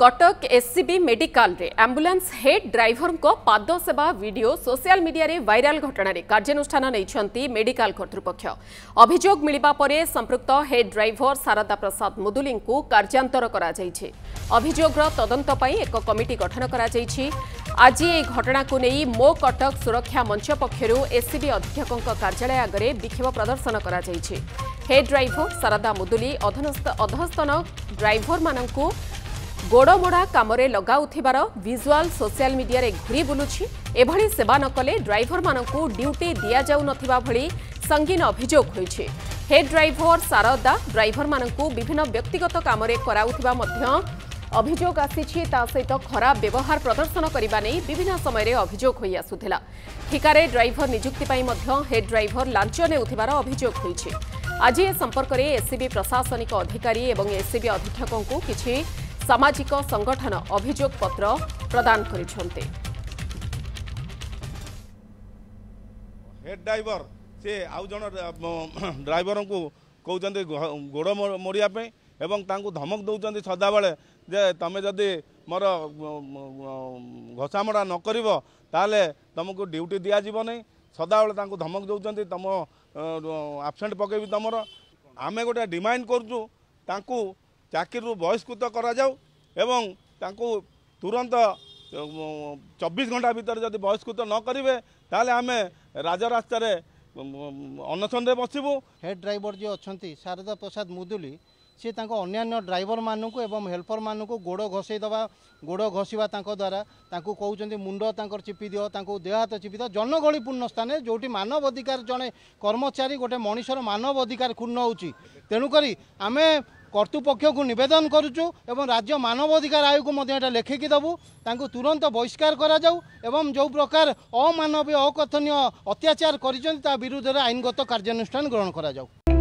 Cuttack SCB medical रे ambulance head driver को पाद सेवा वीडियो सोशल मीडिया रे वायरल घटना रे कार्यानुष्ठान नहीं मेडिकल कर्तृपक्ष। अभियोग मिलवा परे संपृक्त हेड ड्राइवर शारदा प्रसाद मुदुली को कार्यांतर करा जायछि। अभियोगर तदंत पई एक कमिटी गठन करा जायछि। आज ए घटना को नहीं मो कटक सुरक्षा मंच पक्षरु एससीबी अधीक्षक कार्यालय आगे विक्षोभ प्रदर्शन करा जायछि। हेड ड्राइवर शारदा मुदुली अधस्तन ड्राइवर मानकु गोड़मोड़ा कामरे लगाउथिबार विजुआल सोशल मीडिया रे घुरी बुलुछि। एभली सेवा न कले ड्राइवर मानकु ड्यूटी दिया जाउ नथिबा भली संगीन अभियोग होइछि। हेड ड्राइवर शारदा ड्राइवर मानकु विभिन्न व्यक्तिगत कामरे कराउथिबा मध्य अभियोग आसीछि। ता सहित खराब व्यवहार प्रदर्शन करिबा नै विभिन्न समय रे अभियोग होई आसुथिला। ठिकारे ड्राइवर नियुक्ति पई मध्य हेड ड्राइवर लांच नेउथिबार अभियोग होइछि। आज ए संपर्क रे एससीबी प्रशासनिक अधिकारी एवं एससीबी अधीक्षकों को किछि सामाजिक संगठन अभियोग पत्र प्रदान करिसेंते। हेड ड्राइवर से आउ जन ड्राइवर को कहते गोड़ मोड़िया एवं तांको धमक दौरान सदा बेले जे तमें जदि मोर घसामड़ा न कर तुमको ड्यूटी दि जाव नहीं सदा बेले धमक दौरान तुम आबसेंट पकईबी तुम आम गोटे डिमांड करूँ चाकरी बहिष्कृत करा जाऊ एवं तांको तुरंत 24 घंटा भीतर जदि बहिष्कृत न करेंगे ताले आमे राजरास्ता रे अनशन रे बसिबू। हेड ड्राइवर जो अच्छा शारदा प्रसाद मुदुली सी अन्य ड्राइवर मानू एवं हेल्पर मानू गोड़ घसई दवा गोड़ घसवा द्वारा कहते मुंड चिपी दियो देह हाथ चिपी दियो जनगहलीपूर्ण स्थान जोटी मानव अधिकार जड़े कर्मचारी गोटे मनीषर मानव अधिकार क्षुण्ण होची। तेणुक आम कर्तृपक्ष को निवेदन करुचु एवं राज्य मानव अधिकार आयोग को लेखिकी देवु तांको तुरंत बहिष्कार करा जाऊ एवं जो प्रकार अमानवीय अकथनीय अत्याचार कर विरुद्ध आईनगत कार्यानुष्ठान ग्रहण करा जाऊ।